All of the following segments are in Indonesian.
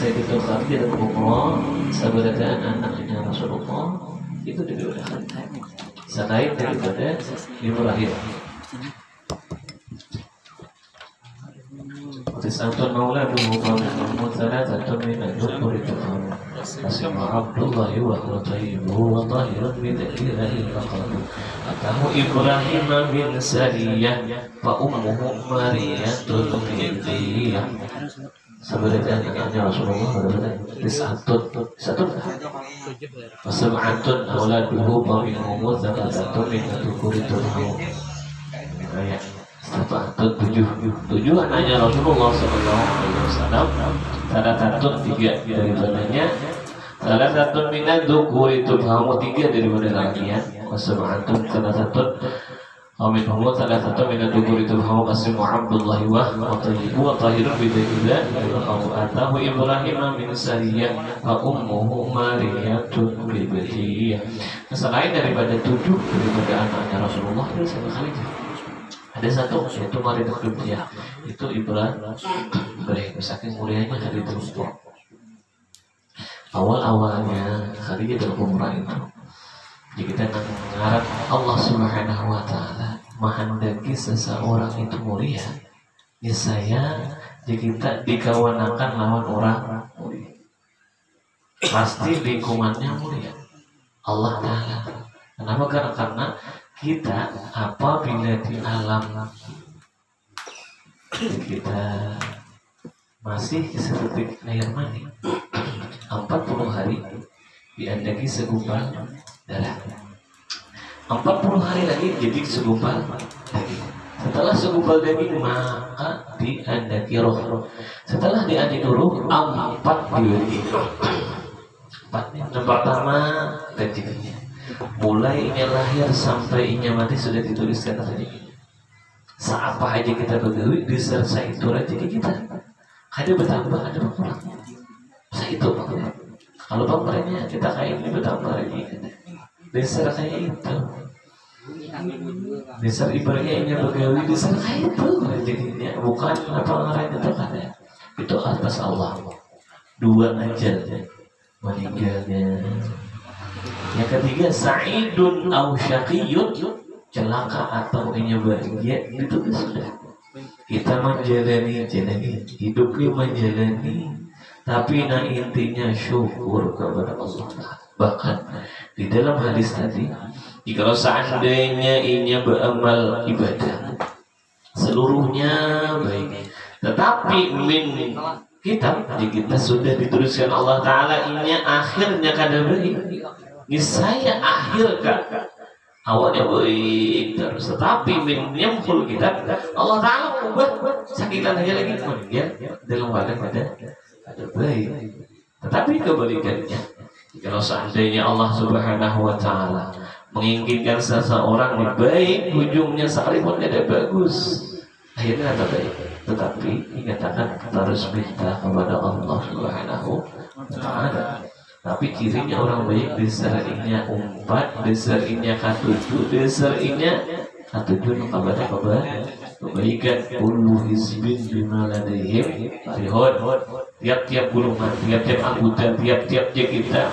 Sayyidatul Khadijatul Kubra sebenarnya anaknya Rasulullah itu daripada Khadijah, selain daripada Ibrahim. Tis'atun mauladuhu qawmuhu thalathatun min al-dhukuri tuqamu Asma Abdullahi wa huwa tayyibu wa tahirun bidakirahi faqadu Atahu Ibrahim bin Sariyah fa ummuhu Mariyatul Qibtiyah. Sebenarnya anaknya Rasulullah adalah Tis'atun Wasab'atun mauladuhu qawmuhu thalathatun min al-dhukuri tuqamu. Tujuh anaknya Rasulullah SAW. Salah satu tiga daripadanya, salah satu minat dukur itu kamu tiga daripada laki-laki. Wasab'atun salah satu minhum salah satu minat dukur itu kamu Qasim Abdullahi wa tahirun bidakillah wa atahu Ibrahim min Sariyah wa ummuhu Mariyatul Qibtiyah. Selain daripada tujuh daripada anaknya Rasulullah itu sama Khadijah. Ada satu yaitu Mariyatul Qibtiyah, itu Ibrahim saking mulianya Khadijatul Kubra. Awal-awalnya Khadijatul Kubra itu jika kita mengharap Allah Subhanahu wa Ta'ala menghendaki seseorang itu mulia, niscaya jika kita dikawanakan lawan orang mulia, pasti lingkungannya mulia Allah Ta'ala. Kenapa? Karena kita apabila di alam kita masih seperti air mani 40 hari diandaki segumpal darah, 40 hari lagi jadi segumpal daging. Setelah segumpal daging maka diandaki roh. Setelah diandaki roh 4 dibagi 4 yang pertama rezekinya. Mulai inya lahir sampai inya mati sudah dituliskan rezekinya. Seapa aja kita begawi disertai itu rezeki kita. Ada bertambah, ada berkurang. Saya itu Pak. Kalau pemberanya kita kayak ini bertambah rezeki. Dasar kayak itu. Dasar ibaratnya inya begawi dasar kayak itu rezekinya. Bukan apa lain itu kan ya. Itu atas Allah. 2 ajalnya, meninggalnya. Yang ketiga sa'idun au syaqiyun, celaka atau inya bahagia, itu sudah. Kita menjalani hidup ini menjalani, tapi intinya syukur kepada Allah. Bahkan di dalam hadis tadi, jika seandainya inya beramal ibadah seluruhnya baik, tetapi min kita sudah dituliskan Allah Ta'ala inya akhirnya kada baik, niscaya akhir awalnya baik terus, tetapi min yamhul kita Allah Ta'ala ubah sakitan aja lagi kemudian dalam keadaan ada baik. Tetapi kebalikannya, kalau seandainya Allah Subhanahu wa Ta'ala menginginkan seseorang baik, ujungnya sekalipun tidak bagus, akhirnya ada baik. Tetapi dikatakan harus minta kepada Allah Subhanahu wa Ta'ala. Tapi cirinya orang baik desarinya 4, desarinya K7, desarinya K7 kepada kebaikan. Kullu hizbin bima ladaihim farihun. Tiap-tiap golongan, tiap-tiap anggota, tiap-tiap kita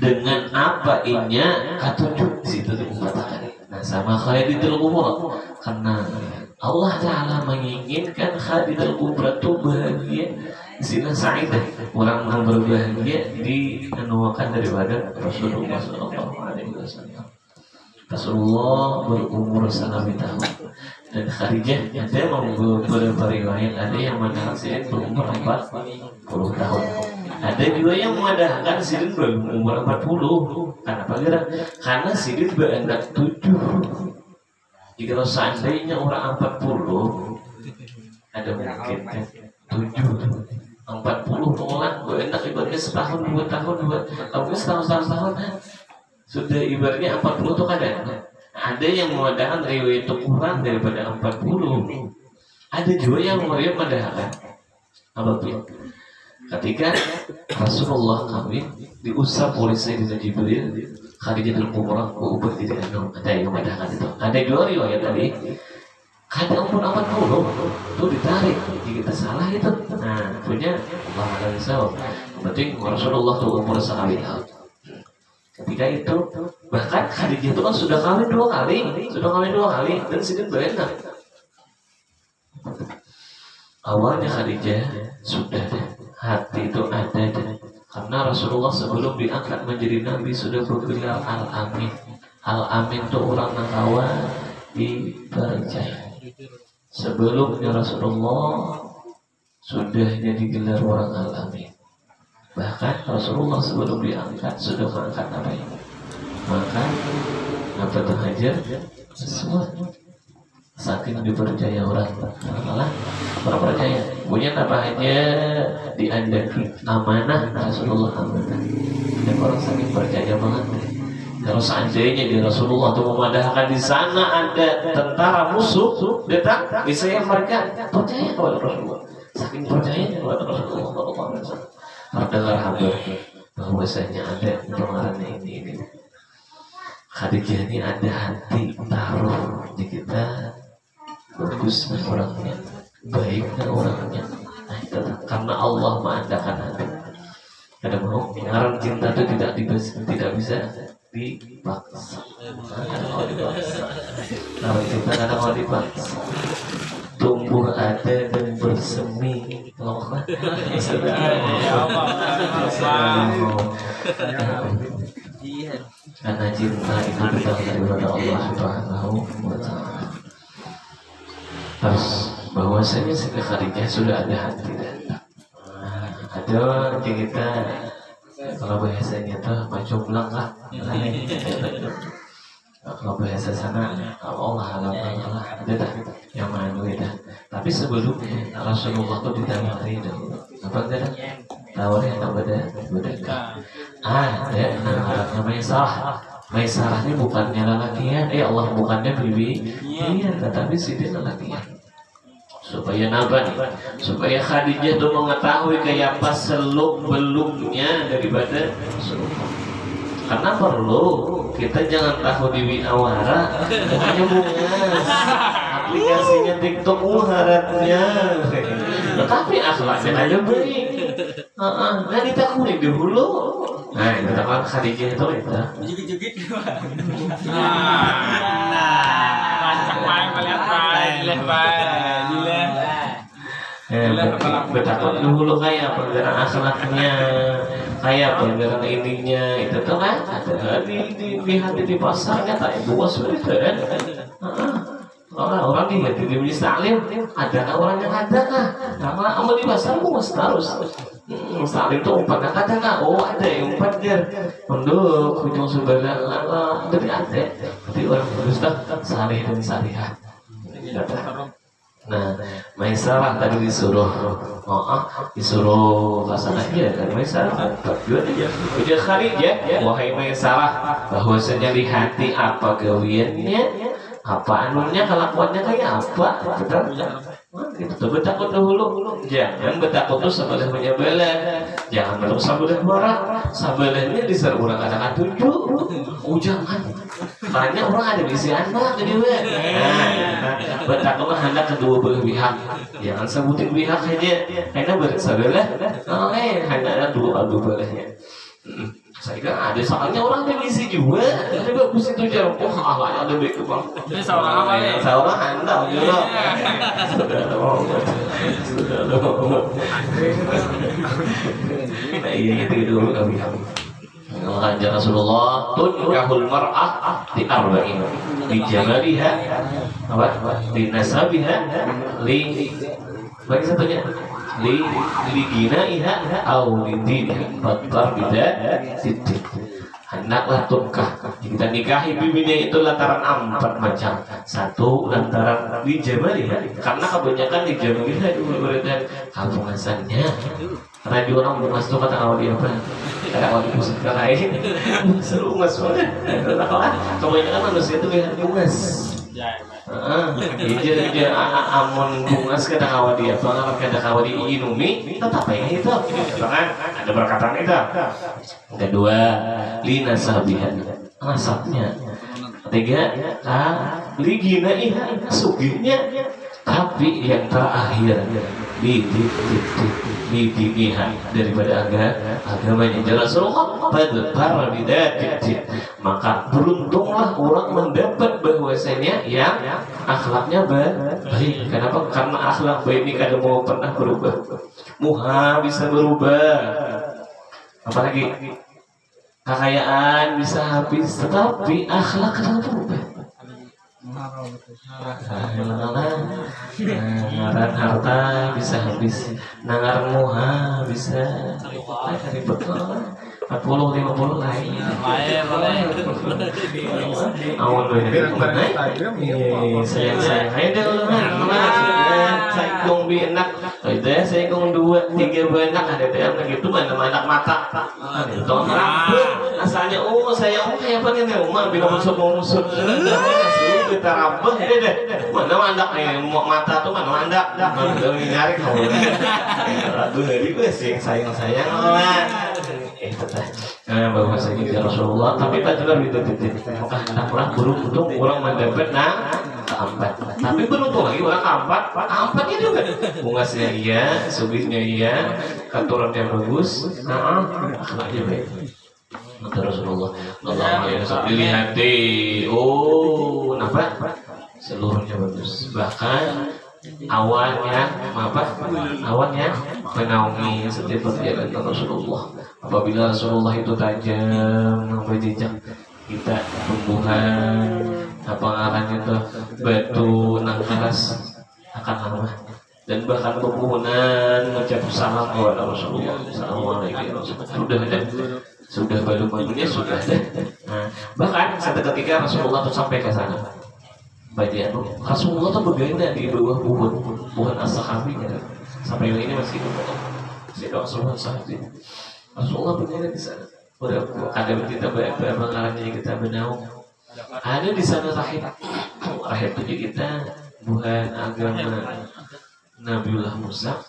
dengan apa inya K7 di situ dikatakan. Nah, sama Khadijatul Kubra, karena Allah Ta'ala menginginkan Khadijatul Kubra itu bahagia. Sina sa'idah, orang berbahagia dianuakan daripada Rasulullah SAW. Rasulullah berumur 100 tahun dan Khadijah ada beberapa riwayat, ada yang mengatakan berumur 40 tahun. Ada juga yang mengatakan Sirin berumur 40. Kenapa? Karena Sirin beranak 7. Jika seandainya orang 40, ada mungkin 7. 40 orang enak ibaratnya setahun 2 tahun tapi setahun sudah ibaratnya 40 itu kadang ada yang mengadakan riwayat itu kurang daripada 40. Ada juga yang mengadakan apabila ketika Rasulullah kawin diusap oleh Sayyidina Jibril, Khadijatul Kubra berubah tidak ada yang mengadakan itu. Ada dua riwayat tadi Kadang pun amat dulu tuh ditarik, jika salah itu. Nah, punya Allah ada risau. Penting Rasulullah tuh umur sekali tahun. Ketika itu bahkan Khadijah itu kan sudah kawin 2 kali, dan Sidin berenang. Awalnya Khadijah sudah hati itu ada karena Rasulullah sebelum diangkat menjadi Nabi sudah bergelar Al-Amin. Al-Amin itu orang nakawan dipercaya. Sebelumnya Rasulullah sudah jadi gelar orang Al-Amin. Bahkan Rasulullah sebelum diangkat sudah mengangkat apa ini? Makan, apa hajar, sesuatu. Saking dipercaya orang percaya punya apa aja diandalkan amanah Rasulullah amanah. Dan orang saking percaya banget. Kalau seandainya di Rasulullah itu memadahkan di sana ada tentara musuh datang, bisa yang mereka percaya kepada Rasulullah. Saking percayanya kepada Rasulullah SAW. Terdengar kabar bahwasanya ada pengaruhnya ini. Khadijah ini ada hati taruh di kita. Bagusnya orangnya, baiknya orangnya. Nah itu karena Allah mengadakan hati. Kadang mau pengaruh cinta itu tidak bisa dipaksa. Kalau cinta kadang mau dipaksa. Tumbuh ada dan bersemi. Karena cinta itu datang daripada Allah Subhanahu wa Ta'ala. Terus bahwasanya Siti Khadijah sudah ada hati datang. Ada cerita kalau bahasanya tuh macam belang lah. Kalau bahasa sana Allah ada dah yang mana dah. Tapi sebelumnya Rasulullah tuh ditawari dahulu. Apa enggak? Tawarin apa dah? Ada namanya Maisarah. Maisarah ini bukannya lelakian, Allah bukannya bibi, iya, tetapi Siti lelakian. Supaya apa nih? Supaya Khadijah itu mengetahui kayak apa seluk-beluknya daripada Rasulullah. Karena perlu kita jangan tahu di awara, hanya bungas. Aplikasinya TikTok muharatnya, tetapi akhlaknya aja baik. Nah ditakuni dulu. Nah itu kan Khadijah itu Jugit-jugit. Rancang main melihat bertakut dulu kayak pelajaran akhlaknya, kayak pelajaran ininya itu tuh kan ada di hati di pasarnya tak buas begitu kan. Orang lihat di Majelis Taklim ada orang yang ada kah? Karena amal di pasar buas harus. Taklim tuh umpan ada kah? Oh ada yang umpan dia. Untuk ujung sebelah dari ada. Jadi orang berusaha salih dan salihah. Nah, Maisarah tadi disuruh laksana aja kan Maisarah berdua aja. Udah Khadijah, wahai Maisarah, bahwasanya di hati apa gawiannya, apa anunya, kelakuannya kayak apa, betul bertakut dahulu. Jangan bertakut tuh sebelah menyebelah, jangan belum sebelah marah, sebelahnya diserbu orang katakan tunjuk, jangan. Banyak orang ada di si anak jadi bertakutlah hendak kedua belah pihak, jangan sebutin pihak aja, karena bersebelah, hanya ada dua belahnya. Saya kan ada soalnya orang yang isi juga, tapi bagus itu jarum. Allah ada baik bang. Ini seorang apa ya? Seorang anda juga. Sudah. Nah iya itu dulu kami. Mengajar Rasulullah tunkahul mar'ah di arba'in di jamaliha di nasabiha bagi satunya li ginaiha au li diniha fatar bida sidik. Hendaklah tunkah kita nikahi bibinya itu lantaran 4 macam. Satu lantaran di jamaliha, karena kebanyakan di jamaliha itu berbeda kabungasannya. Karena di orang bungas itu kata awal dia apa? Kata awal di pusat ke lain seru bungas banget. Kebanyakan manusia itu lihat bungas. Iya, amun bungas kata awal dia, banget kata awal di inumi, tetap ya itu. Kan ada perkataan itu. Kedua, lina sabihan, nasabnya. Ketiga, ligina sugihnya. Tapi yang terakhir dilihat daripada agamanya Rasulullah pada bidatin. Maka beruntunglah orang mendapat bahwasanya yang akhlaknya baik. Kenapa? Karena akhlak baik ini kadang mau pernah berubah. Muha bisa berubah. Apalagi kekayaan bisa habis, tetapi akhlak kadang berubah. Nangaran harta bisa habis, nangaran muha bisa ribet 40-50 lain. Awan sayang ada saya kong enak, saya kong 2-3 benak ada yang begitu mana anak mata, asalnya saya kayak apa nih rumah bila musuh kita rabah deh mana mandak nih mata tuh mana mandak nyari kau aduh dari gue sih sayang lah bahwasanya ya Rasulullah tapi tak jelas itu maka hendaklah beruntung orang mendapat keempat tapi beruntung lagi orang keempatnya juga bungasnya iya subihnya iya kantorannya bagus akhlaknya baik. Kata Rasulullah Allah dilihat kenapa seluruhnya bagus bahkan awannya menaungi setiap perjalanan Rasulullah. Apabila Rasulullah itu tajam jejak kita tumbuhan ngarannya itu batu nangkaras akan lama dan bahkan pepohonan mengucap salam kepada Rasulullah. Assalamualaikum sudah baru-barunya sudah deh. Bahkan satu ketika Rasulullah itu sampai ke sana. Bagian Rasulullah itu berganda di bawah pohon as-sahabi sampai ini masih Rasulullah sahabi. Rasulullah berganda di sana. Udah ada kita mengarangnya kita benaung. Ada di sana rahib itu kita bukan agama Nabiullah Musa.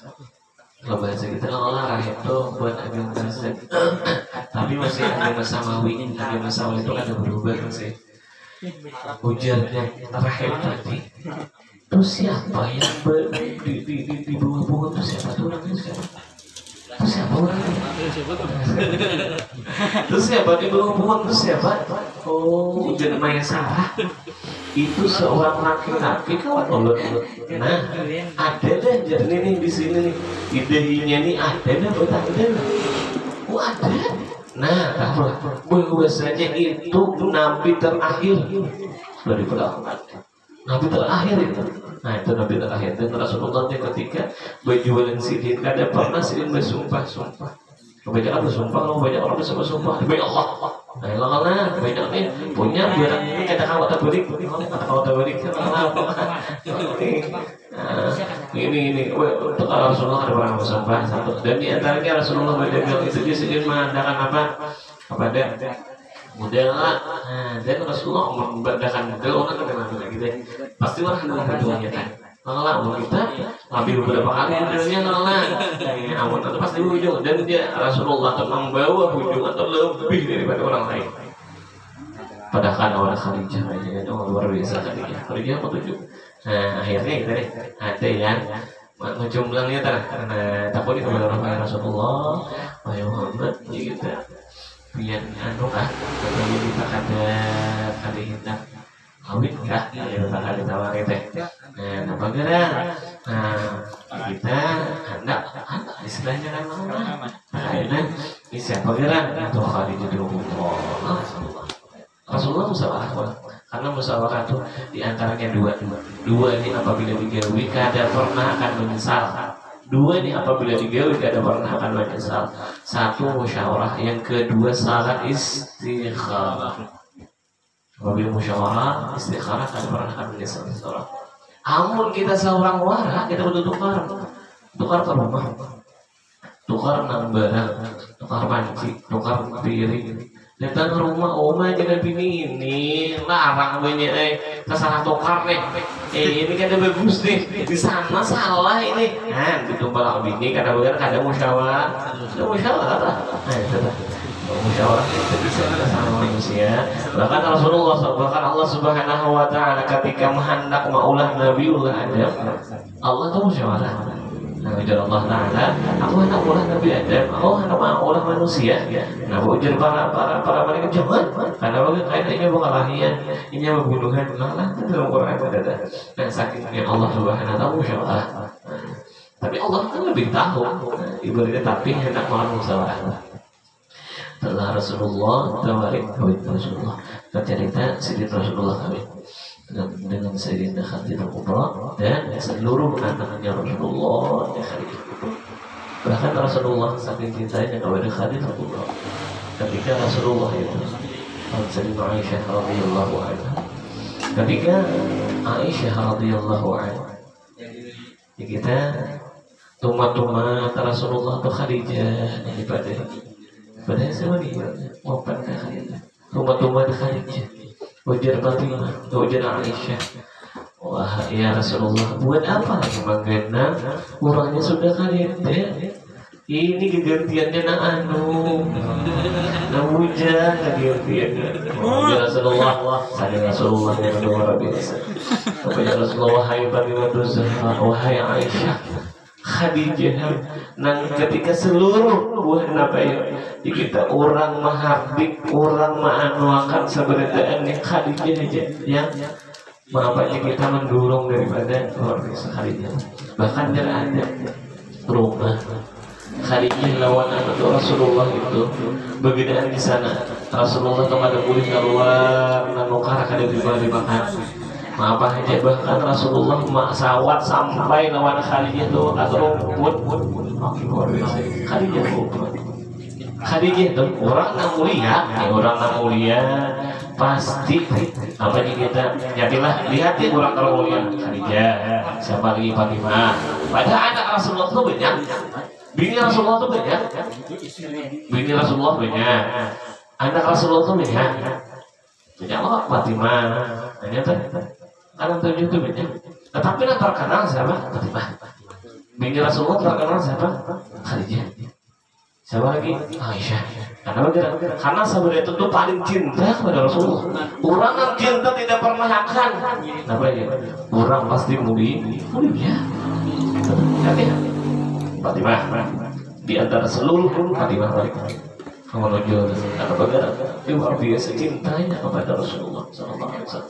Kalau bahasa kita Allah rahib itu buat agama Kristen. Tapi masih agama Samawi. Agama Samawi itu ada berubah masih. Ujarnya terakhir tadi itu siapa yang di bawah pohon itu siapa tuh orangnya siapa? Itu siapa orangnya? Itu siapa di bawah pohon itu siapa? Oh, jenama Sarah. Itu seorang laki-laki kawan Allah. Nah, ada deh jadi nih di sini nih idenya nih ada deh betul deh. Oh ada. Nah, bahwasanya itu nabi terakhir dari perang. Nabi terakhir itu. Nah, itu nabi terakhir. Dan Rasulullah ketika berjualan sidin, kada pernah sidin bersumpah-sumpah. Kebanyakan bersumpah, kalau banyak orang bersumpah-sumpah. Demi Allah. Nah, lah, banyak nih punya barang ini kata kau tak balik, kau tak balik ini untuk Rasulullah ada orang bersumpah satu dan di antaranya Rasulullah berdagang itu dia sendiri mengadakan apa kepada model dan Rasulullah membedakan model orang kadang-kadang gitu pasti orang dengan berdoanya kan kalau kita lebih beberapa kali modelnya amun itu pasti ujung dan dia Rasulullah itu membawa ujung atau lebih daripada orang lain. Padahal orang Khadijah aja kan luar biasa Khadijah apa tujuh. Nah akhirnya itu deh ada yang menjumlahnya karena takut itu kepada orang Rasulullah Wahai Muhammad gitu biar kalau kita kada hitam kawin enggak kita ditawarin teh apa gerak kita hendak istilahnya kan akhirnya siapa gerak atau Khadijah Rasulullah Rasulullah musyawarah karena musyawarah itu diantaranya dua ini apabila digawi kada pernah akan menyesal. Dua ini apabila digawi kada pernah akan menyesal. Satu musyawarah, yang kedua syarat istikharah. Apabila musyawarah istikharah kada pernah akan menyesal seorang. Amun kita seorang wara kita butuh tukar ke rumah, tukar nang barang, tukar panci, tukar piring. Datang ke rumah oma jangan ini larang banyak kesalahan tukar nih ini kan ada bagus nih di sana salah ini gitu balak bini kadang-kadang musyawarah nah itu musyawarah itu bisa sama manusia. Bahkan Rasulullah, bahkan Allah Subhanahu Wa Taala ketika menghendak maulah Nabiullah Adam, Allah tuh musyawarah. Nah, ujar Allah Taala, aku hendak maulah Nabi Adam, aku hendak maulah manusia. Nah, ujar para malaikat jangan, karena bagaimana ini bukan lahian, ini pembunuhan, malah itu dalam Quran ada. Dan sakitnya Allah Subhanahu Wa Taala musyawarah. Tapi Allah kan lebih tahu, ibaratnya tapi hendak maulah musyawarah. Setelah Rasulullah tawarik kawin Rasulullah bercerita Sayyidina Rasulullah kawin dengan Sayyidina Khadijah Kubra dan seluruh anak-anaknya Rasulullah di Khadijah Kubra. Bahkan Rasulullah saking cintanya kepada Khadijah Kubra ketika Rasulullah itu Sayyidina Aisyah radhiyallahu anha, ketika Aisyah radhiyallahu anha kita tuma-tuma Rasulullah atau Khadijah daripada padahal sama dia wafat Khadijah, rumah-rumah di Khadijah, wajar Fatimah, wajar Aisyah. Wah ya Rasulullah, buat apa lagi menggena orangnya sudah Khadijah? Ini kegantiannya nak wujud kegantiannya. Ya Rasulullah, saya Rasulullah yang luar biasa. Kepada Rasulullah, wahai Fatimah Zahra, wahai Aisyah, Khadijah, nang ketika seluruh buah nabaya kita orang mahardik, orang maanuakan seberdaan yang Khadijah aja yang mengapanya kita mendorong daripada luar biasa Khadijah. Bahkan dia ada rumah Khadijah lawan anak Rasulullah itu berbedaan di sana. Rasulullah tuh ada boleh keluar dan nukar kada dimakan. Apa aja bahkan Rasulullah sawat sampai lawan Khadijah tuh atau rumput Khadijah rumput Khadijah tuh orang yang mulia pasti apa nih kita jadilah lihat ya orang mulia Khadijah siapa lagi Fatimah. Padahal anak Rasulullah tuh banyak, bini Rasulullah tuh banyak, anak Rasulullah tuh banyak Allah Fatimah ternyata karena tujuh itu beda. Tetapi yang terkenal siapa? Fatimah. Bini Rasulullah terkenal siapa? Khadijah. Siapa lagi? Aisyah. Karena sebenarnya itu paling cinta kepada Rasulullah. Orang yang cinta tidak pernah akan. Apa ya? Orang pasti mulia. Tapi Fatimah di antara seluruh Fatimah balik. Menuju karena luar biasa cintanya kepada Rasulullah SAW.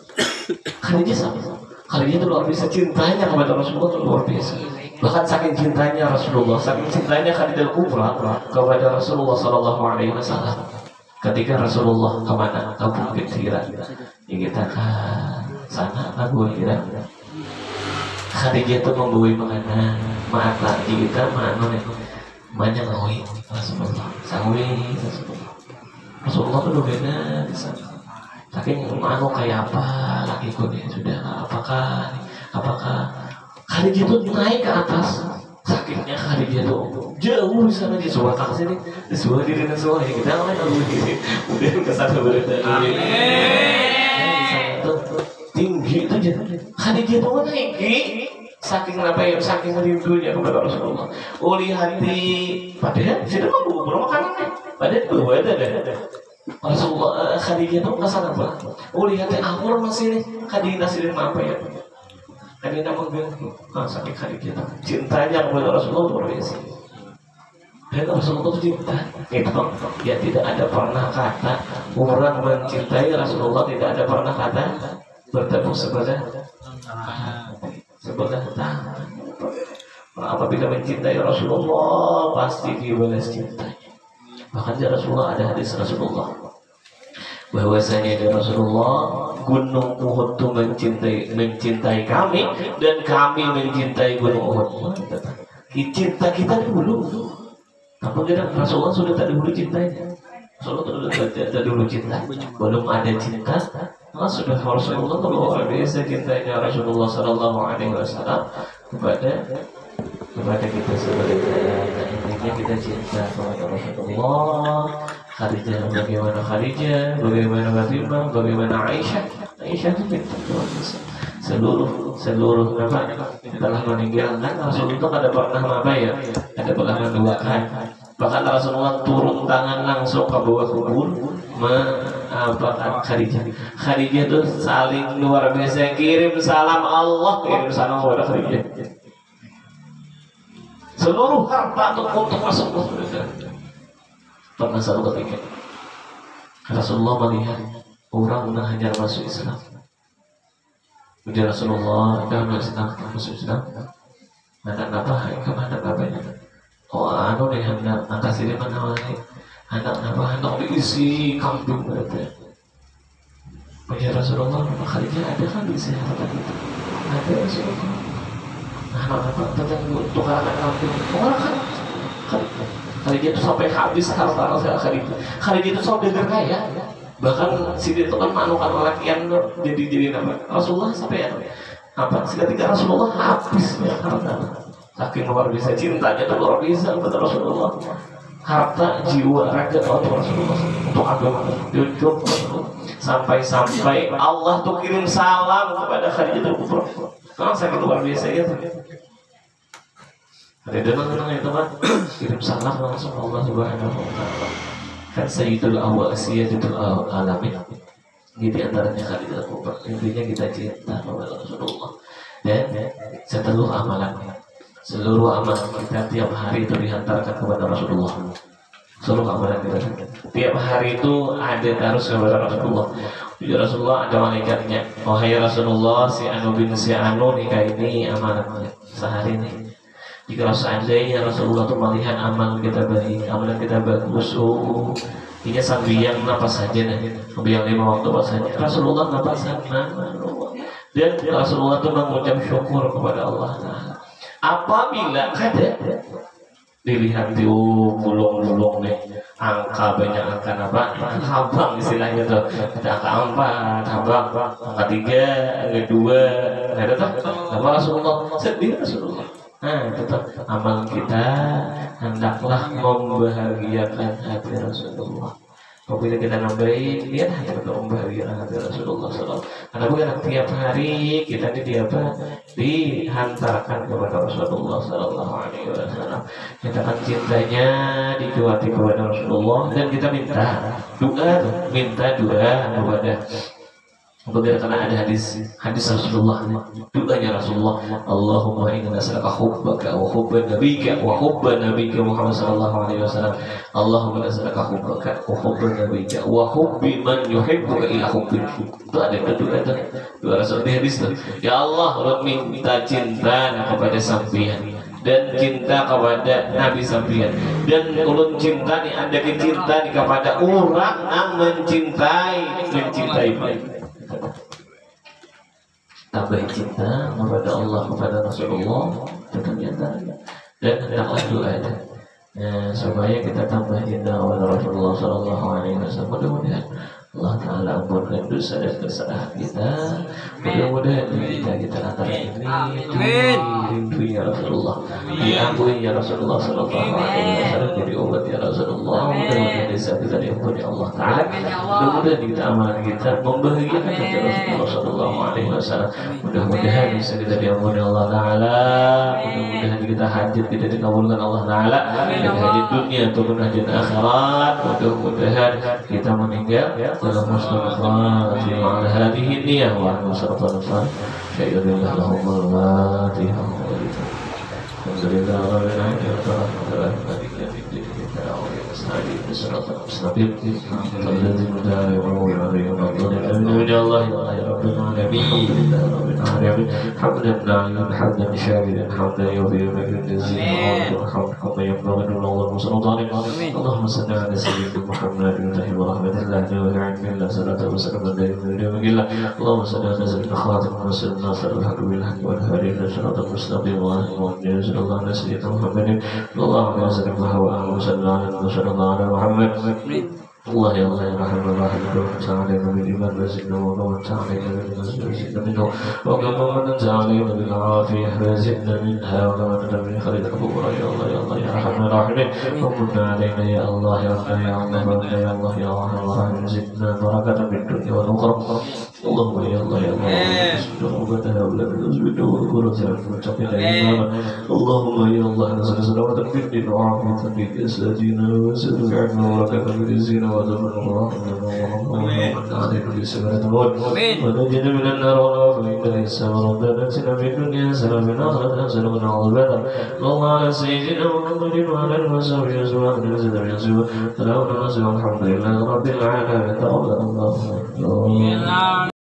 Khadijah sama. Khadijah itu luar biasa cintanya kepada Rasulullah itu luar biasa. Bahkan saking cintanya Rasulullah, saking cintanya Khadijah Kubra kepada Rasulullah SAW. Ketika Rasulullah kemana? Ke Bukit Hira. Ya kita ke sana ke Gua Hira. Khadijah itu membawa makanan, mata kita mana nih? Banyak ngawin Rasulullah, sangwi Rasulullah tuh beda di sana. Saking kayak apa lagi kok dia sudah apakah Khadijah tuh naik ke atas. Sakitnya Khadijah tuh jauh di sana di sebuah taksi nih, di sebuah diri dan semua ya kita main dulu gini, udah kesana berada. Amin. Tinggi itu aja. Khadijah tuh naik. Saking apa ya, saking rindunya kepada Rasulullah. Lihat di padahal sudah mau bawa makanannya. Padahal bawa ada. Rasulullah Khadijah itu kesana apa? Lihat di awal masih nih Khadijah nasirin apa ya? Khadijah mengganggu. Saking Khadijah itu cintanya kepada Rasulullah luar biasa. Dan Rasulullah itu cinta. Itu ya tidak ada pernah kata orang mencintai Rasulullah, tidak ada pernah kata bertepuk sebelah tangan. Apabila mencintai Rasulullah pasti dibalas cintanya. Bahkan di Rasulullah ada hadis Rasulullah bahwasanya di Rasulullah Gunung Uhud itu mencintai kami dan kami mencintai Gunung Uhud. Cinta kita dulu. Apa kira Rasulullah sudah tak dulu cintanya? Rasulullah sudah dulu cinta. Belum ada cinta. Sudah Rasulullah luar biasa cintanya Rasulullah Sallallahu Alaihi Wasallam kepada kita sebenarnya. Intinya kita cinta kepada Rasulullah. Khadijah bagaimana Khadijah, bagaimana Fatimah, bagaimana Aisyah. Aisyah itu cinta luar biasa. Seluruh apa telah meninggalkan Rasulullah ada pernah apa ya? Ada pernah menduakan Bahkan Rasulullah turun tangan langsung ke bawah kubur mengapakan Khadijah. Khadijah itu saling luar biasa, kirim salam Allah, kirim salam kepada Khadijah. Seluruh harta untuk masuk ke surga. Pernah satu ketika Rasulullah melihat orang mengajar masuk Islam. Ujar Rasulullah, dah masuk Islam. Anak apa? Kemana bapaknya? Oh, anu nih hendak angkat sini mana lagi? Anak apa? Hendak diisi kambing berarti. Ujar Rasulullah, Khadijah ada kan diisi harta itu? Ada Rasulullah. Anak apa? Tentang tukar anak kambing. Oh, kan Khadijah itu sampai habis harta Khadijah. Khadijah itu saudagar kaya. Bahkan Siti itu kan manukan lelakian jadi apa? Rasulullah sampai apa? Ketika Rasulullah habisnya harta. Saking luar biasa cintanya itu luar biasa kepada Rasulullah. Harta, jiwa, raga untuk Rasulullah, untuk agama, untuk sampai Allah tuh kirim salam kepada Khadijah Kubra. Karena saking luar biasa gitu. Ada dengar itu kan kirim salam langsung Allah Subhanahu wa taala. Kan Sayyidul Awwal Sayyidatul Alamin. Di antaranya Khadijah Kubra. Intinya kita cinta kepada Rasulullah. Dan seluruh amalan kita tiap hari itu dihantarkan kepada Rasulullah. Seluruh amalan kita tiap hari itu ada harus kepada Rasulullah. Ya Rasulullah ada malaikatnya. Wahai Rasulullah, si Anu bin si Anu nikah ini amanatnya sehari ini. Jika seandainya Rasulullah itu melihat amalan kita baik, amalan kita bagus, ini sambil yang napas saja nih, sambil yang 5 waktu apa saja. Rasulullah napas sana, dan Rasulullah itu mengucap syukur kepada Allah. Apabila ada dilihat di bulung-bulung nih, angka banyak angka apa? Habang istilahnya tuh. Ada angka 4, habang, angka 3, angka 2, ada tuh. Nama Rasulullah sedih Rasulullah. Nah, tetap amal kita hendaklah membahagiakan hati Rasulullah. Apabila kita nambahin, lihat hati kita membahagiakan hati Rasulullah SAW. Karena bukan tiap hari kita dihantarkan kepada Rasulullah SAW. Kita kan cintanya dikuati kepada Rasulullah dan kita minta doa kepada. Kemudian karena ada hadis Rasulullah, doanya Rasulullah, Allahumma inna nas'aluka hubbaka wa hubban nabiyyika wa hubban nabiyyika Muhammad sallallahu alaihi wasallam. Allahumma nas'aluka hubbaka wa hubban nabiyyika wa hubbi man yuhibbuka ila hubbik. Itu ada doa Rasul di hadis itu. Ya Allah, ulun minta cinta kepada sampeyan dan cinta kepada Nabi sampeyan, dan ulun cinta nih ada cinta nih kepada orang yang mencintai tambah cinta kepada Allah, kepada Rasulullah, ternyata dan hendaklah doa supaya kita tambah cinta kepada Rasulullah Sallallahu Alaihi Wasallam. Mudah-mudahan Allah Taala ampunkan dosa dan kesalahan kita. Mudah-mudahan kita antara ini rindunya Rasulullah, diampuni ya Rasulullah Sallallahu Alaihi Wasallam, jadi obat ya Rasulullah. Mudah-mudahan dosa kita diampuni Allah Taala. Mudah-mudahan kita amalan kita membahagiakan hati Rasulullah Sallallahu Alaihi Wasallam. Mudah-mudahan bisa kita diampuni Allah Taala. Mudah-mudahan kita hajat kita dikabulkan Allah Taala, baik hajat dunia ataupun hajat akhirat. Mudah-mudahan kita meninggal dalam husnul khatimah ala hadhihi niyyah wa sallallahu alaihi wa sallam. Alhamdulillah rabbil alamin. Allah ya Allah ya Rahman Rahim, ta'alina bil iman wa zidna wa ta'alina bil nasr zidna minhu wa kama ta'alina bil afiyah wa zidna minha wa kama ta'alina khalid kubra ya Allah ya Allah ya Rahman Rahim. Qulna alaina ya Allah ya Allah ya Allah ya Allah ya Allah zidna barakatan fid dunya wal akhirah. اللهم يا الله يا الله ربنا ولا نزبد ونقول المتقين اللهم يا الله نزل صلوات في الدين وعافية في جسدنا وسد عنا ولك في الزين وذبر الله اللهم بسمرة الموت ونجنا من النار وعافية من الإسلام ربنا اتنا في الدنيا سلام من آخرة سلام من عذابنا اللهم على سيدنا محمد وعلى آله وصحبه أزواج من زد من يسوع سلام على الحمد لله رب العالمين تقبل الله